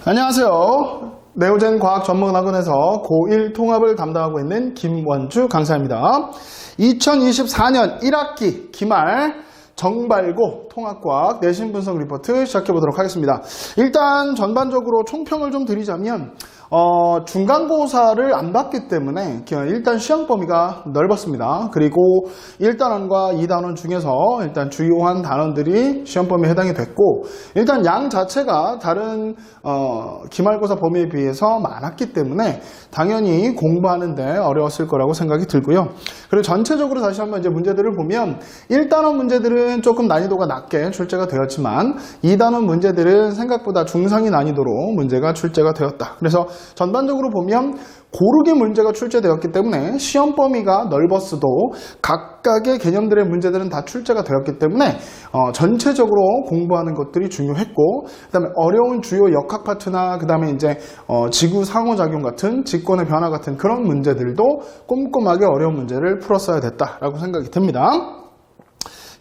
안녕하세요. 네오젠 과학전문학원에서 고1 통합을 담당하고 있는 김원주 강사입니다. 2024년 1학기 기말 정발고 통합과학 내신 분석 리포트 시작해 보도록 하겠습니다. 일단 전반적으로 총평을 좀 드리자면 중간고사를 안 봤기 때문에 일단 시험 범위가 넓었습니다. 그리고 1단원과 2단원 중에서 일단 주요한 단원들이 시험 범위에 해당이 됐고, 일단 양 자체가 다른 기말고사 범위에 비해서 많았기 때문에 당연히 공부하는데 어려웠을 거라고 생각이 들고요. 그리고 전체적으로 다시 한번 이제 문제들을 보면 1단원 문제들은 조금 난이도가 낮게 출제가 되었지만 2단원 문제들은 생각보다 중상위 난이도로 문제가 출제가 되었다. 그래서 전반적으로 보면 고르게 문제가 출제되었기 때문에 시험 범위가 넓었어도 각각의 개념들의 문제들은 다 출제가 되었기 때문에 전체적으로 공부하는 것들이 중요했고, 그 다음에 어려운 주요 역학 파트나 그 다음에 이제 지구 상호작용 같은 직권의 변화 같은 그런 문제들도 꼼꼼하게 어려운 문제를 풀었어야 됐다라고 생각이 듭니다.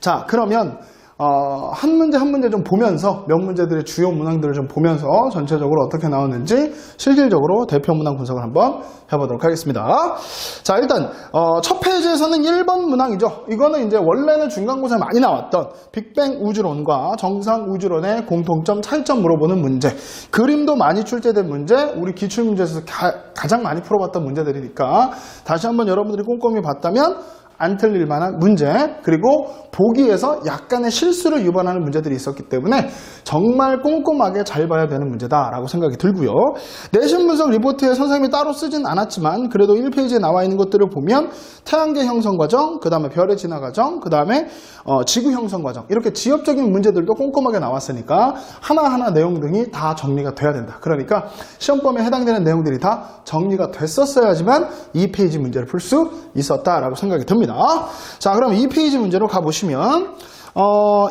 자, 그러면 한 문제 한 문제 좀 보면서 몇 문제들의 주요 문항들을 좀 보면서 전체적으로 어떻게 나왔는지 실질적으로 대표 문항 분석을 한번 해보도록 하겠습니다. 자, 일단 첫 페이지에서는 1번 문항이죠. 이거는 이제 원래는 중간고사에 많이 나왔던 빅뱅 우주론과 정상 우주론의 공통점 차이점 물어보는 문제, 그림도 많이 출제된 문제, 우리 기출문제에서 가장 많이 풀어봤던 문제들이니까 다시 한번 여러분들이 꼼꼼히 봤다면 안 틀릴 만한 문제, 그리고 보기에서 약간의 실수를 유발하는 문제들이 있었기 때문에 정말 꼼꼼하게 잘 봐야 되는 문제다라고 생각이 들고요. 내신 분석 리포트에 선생님이 따로 쓰진 않았지만 그래도 1페이지에 나와 있는 것들을 보면 태양계 형성 과정, 그 다음에 별의 진화 과정, 그 다음에 지구 형성 과정, 이렇게 지엽적인 문제들도 꼼꼼하게 나왔으니까 하나하나 내용 등이 다 정리가 돼야 된다. 그러니까 시험 범위에 해당되는 내용들이 다 정리가 됐었어야지만 2페이지 문제를 풀 수 있었다라고 생각이 듭니다. 자, 그럼 2페이지 문제로 가보시면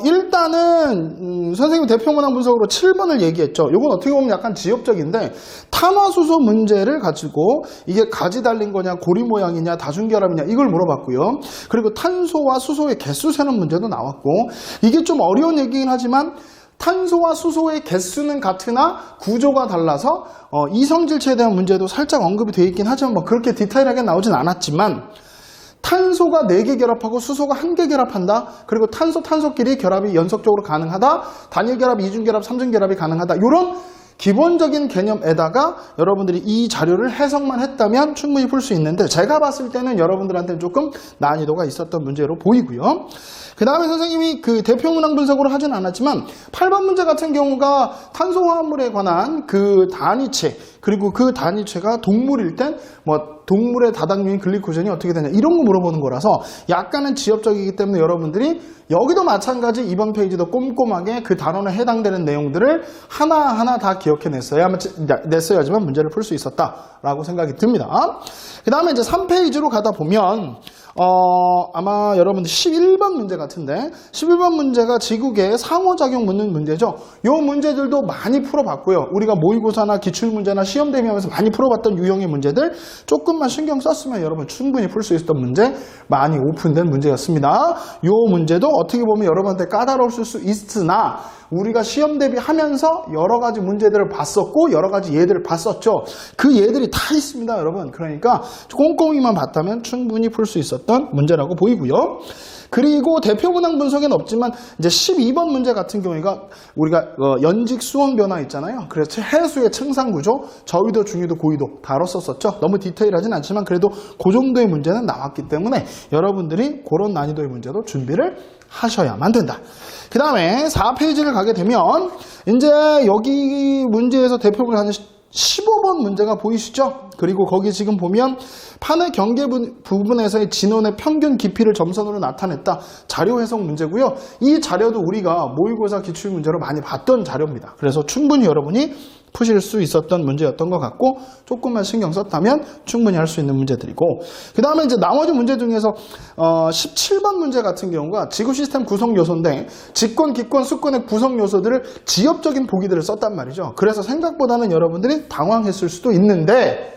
일단은 선생님 대표 문항 분석으로 7번을 얘기했죠. 이건 어떻게 보면 약간 지엽적인데, 탄화수소 문제를 가지고 이게 가지 달린 거냐, 고리 모양이냐, 다중결합이냐, 이걸 물어봤고요. 그리고 탄소와 수소의 개수 세는 문제도 나왔고, 이게 좀 어려운 얘기긴 하지만 탄소와 수소의 개수는 같으나 구조가 달라서 이성질체에 대한 문제도 살짝 언급이 되어 있긴 하지만 뭐 그렇게 디테일하게 나오진 않았지만, 탄소가 4개 결합하고 수소가 1개 결합한다. 그리고 탄소끼리 결합이 연속적으로 가능하다. 단일 결합, 이중 결합, 삼중 결합이 가능하다. 이런 기본적인 개념에다가 여러분들이 이 자료를 해석만 했다면 충분히 풀 수 있는데, 제가 봤을 때는 여러분들한테는 조금 난이도가 있었던 문제로 보이고요. 그 다음에 선생님이 그 대표 문항 분석으로 하진 않았지만 8번 문제 같은 경우가 탄소화합물에 관한 그 단위체, 그리고 그 단위체가 동물일 땐 뭐 동물의 다당류인 글리코젠이 어떻게 되냐, 이런 거 물어보는 거라서 약간은 지엽적이기 때문에 여러분들이 여기도 마찬가지 이번 페이지도 꼼꼼하게 그 단원에 해당되는 내용들을 하나하나 다 냈어야지만 문제를 풀 수 있었다라고 생각이 듭니다. 그 다음에 이제 3페이지로 가다 보면 아마 여러분들 11번 문제 같은데, 11번 문제가 지구계의 상호작용 묻는 문제죠. 이 문제들도 많이 풀어봤고요. 우리가 모의고사나 기출문제나 시험 대비하면서 많이 풀어봤던 유형의 문제들 조금만 신경 썼으면 여러분 충분히 풀 수 있었던 문제, 많이 오픈된 문제였습니다. 이 문제도 어떻게 보면 여러분한테 까다로울 수 있으나 우리가 시험 대비하면서 여러 가지 문제들을 봤었고 여러 가지 예들을 봤었죠. 그 예들이 다 있습니다, 여러분. 그러니까 꼼꼼히만 봤다면 충분히 풀 수 있었던 문제라고 보이고요. 그리고 대표 문항 분석에는 없지만 이제 12번 문제 같은 경우가 우리가 연직 수온 변화 있잖아요. 그래서 해수의 층상 구조, 저위도, 중위도, 고위도 다뤘었죠. 너무 디테일하진 않지만 그래도 그 정도의 문제는 나왔기 때문에 여러분들이 그런 난이도의 문제도 준비를 하셔야만 된다. 그 다음에 4페이지를 가게 되면 이제 여기 문제에서 대표를 하는 15번 문제가 보이시죠? 그리고 거기 지금 보면 판의 경계 부분에서의 진원의 평균 깊이를 점선으로 나타냈다. 자료 해석 문제고요. 이 자료도 우리가 모의고사 기출문제로 많이 봤던 자료입니다. 그래서 충분히 여러분이 푸실 수 있었던 문제였던 것 같고, 조금만 신경 썼다면 충분히 할 수 있는 문제들이고, 그 다음에 이제 나머지 문제 중에서 17번 문제 같은 경우가 지구 시스템 구성 요소인데 직권, 기권, 수권의 구성 요소들을 지엽적인 보기들을 썼단 말이죠. 그래서 생각보다는 여러분들이 당황했을 수도 있는데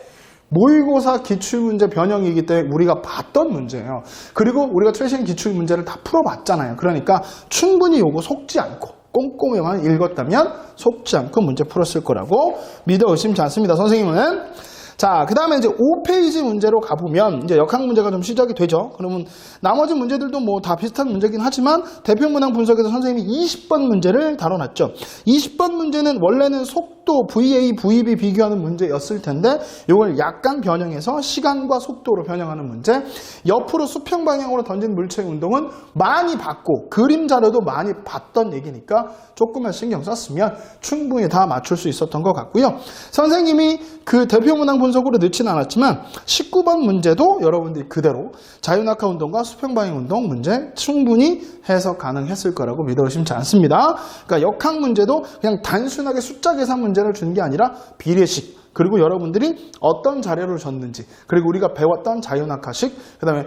모의고사 기출문제 변형이기 때문에 우리가 봤던 문제예요. 그리고 우리가 최신 기출문제를 다 풀어봤잖아요. 그러니까 충분히 요거 속지 않고 꼼꼼히만 읽었다면 속지 않고 문제 풀었을 거라고 믿어 의심치 않습니다. 선생님은. 자, 그 다음에 이제 5페이지 문제로 가보면 이제 역학 문제가 좀 시작이 되죠. 그러면 나머지 문제들도 뭐 다 비슷한 문제긴 하지만 대표 문항 분석에서 선생님이 20번 문제를 다뤄놨죠. 20번 문제는 원래는 속도 VA, VB 비교하는 문제였을 텐데 이걸 약간 변형해서 시간과 속도로 변형하는 문제. 옆으로 수평 방향으로 던진 물체의 운동은 많이 봤고 그림 자료도 많이 봤던 얘기니까 조금만 신경 썼으면 충분히 다 맞출 수 있었던 것 같고요. 선생님이 그 대표 문항 분석으로 넣지는 않았지만 19번 문제도 여러분들이 그대로 자유낙하 운동과 수평방향 운동 문제 충분히 해석 가능했을 거라고 믿어 의심치 않습니다. 그러니까 역학 문제도 그냥 단순하게 숫자 계산 문제를 준 게 아니라 비례식, 그리고 여러분들이 어떤 자료를 줬는지, 그리고 우리가 배웠던 자유낙하식, 그 다음에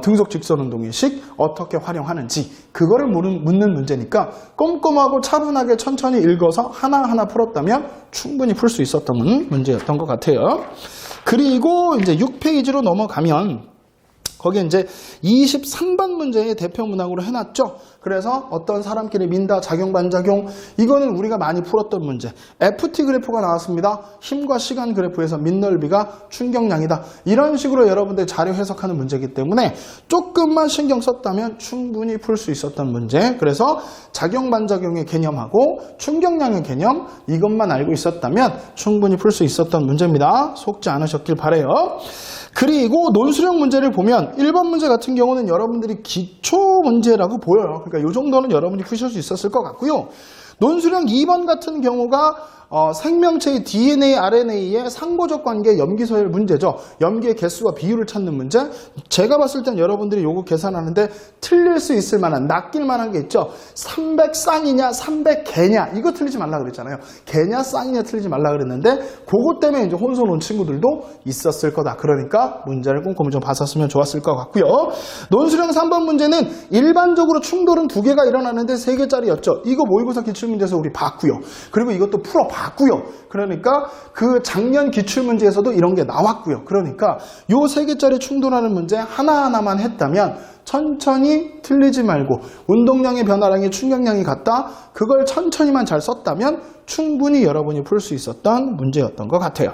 등속 직선 운동의 식 어떻게 활용하는지 그거를 묻는 문제니까 꼼꼼하고 차분하게 천천히 읽어서 하나하나 풀었다면 충분히 풀 수 있었던 문제였던 것 같아요. 그리고 이제 6페이지로 넘어가면 거기에 이제 23번 문제의 대표 문항으로 해놨죠. 그래서 어떤 사람끼리 민다, 작용, 반작용, 이거는 우리가 많이 풀었던 문제. FT 그래프가 나왔습니다. 힘과 시간 그래프에서 민넓이가 충격량이다. 이런 식으로 여러분들 자료 해석하는 문제이기 때문에 조금만 신경 썼다면 충분히 풀 수 있었던 문제. 그래서 작용, 반작용의 개념하고 충격량의 개념, 이것만 알고 있었다면 충분히 풀 수 있었던 문제입니다. 속지 않으셨길 바라요. 그리고 논술형 문제를 보면 1번 문제 같은 경우는 여러분들이 기초 문제라고 보여요. 그러니까 이 정도는 여러분이 푸실 수 있었을 것 같고요. 논술형 2번 같은 경우가 생명체의 DNA, RNA의 상보적 관계 염기서열 문제죠. 염기의 개수와 비율을 찾는 문제. 제가 봤을 땐 여러분들이 요거 계산하는데 틀릴 수 있을 만한, 낚일 만한 게 있죠. 300쌍이냐 300개냐 이거 틀리지 말라 그랬잖아요. 개냐 쌍이냐 틀리지 말라 그랬는데 그것 때문에 이제 혼선 온 친구들도 있었을 거다. 그러니까 문제를 꼼꼼히 좀 봤었으면 좋았을 것 같고요. 논술형 3번 문제는 일반적으로 충돌은 2개가 일어나는데 3개짜리였죠. 이거 모의고사 기출문제에서 우리 봤고요. 그리고 이것도 풀어봤고요. 그러니까 그 작년 기출문제에서도 이런 게 나왔고요. 그러니까 요 3개짜리 충돌하는 문제 하나하나만 했다면 천천히 틀리지 말고 운동량의 변화량이 충격량이 같다. 그걸 천천히만 잘 썼다면 충분히 여러분이 풀 수 있었던 문제였던 것 같아요.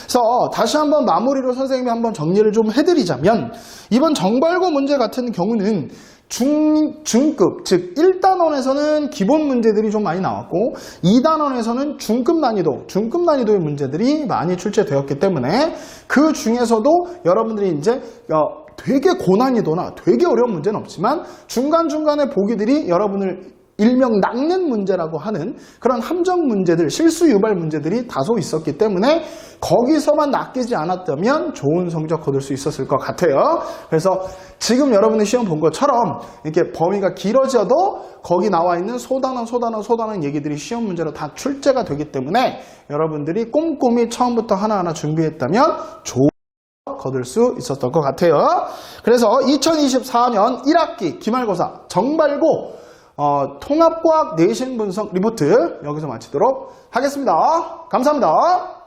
그래서 다시 한번 마무리로 선생님이 한번 정리를 좀 해드리자면 이번 정발고 문제 같은 경우는 중급, 즉 1단원에서는 기본 문제들이 좀 많이 나왔고 2단원에서는 중급 난이도의 문제들이 많이 출제되었기 때문에 그 중에서도 여러분들이 이제 되게 고난이도나 되게 어려운 문제는 없지만 중간중간에 보기들이 여러분을 일명 낚는 문제라고 하는 그런 함정 문제들, 실수 유발 문제들이 다소 있었기 때문에 거기서만 낚이지 않았다면 좋은 성적 거둘 수 있었을 것 같아요. 그래서 지금 여러분이 시험 본 것처럼 이렇게 범위가 길어져도 거기 나와 있는 소단원 얘기들이 시험 문제로 다 출제가 되기 때문에 여러분들이 꼼꼼히 처음부터 하나하나 준비했다면 좋은 거둘 수 있었던 것 같아요. 그래서 2024년 1학기 기말고사 정발고 통합과학 내신 분석 리포트 여기서 마치도록 하겠습니다. 감사합니다.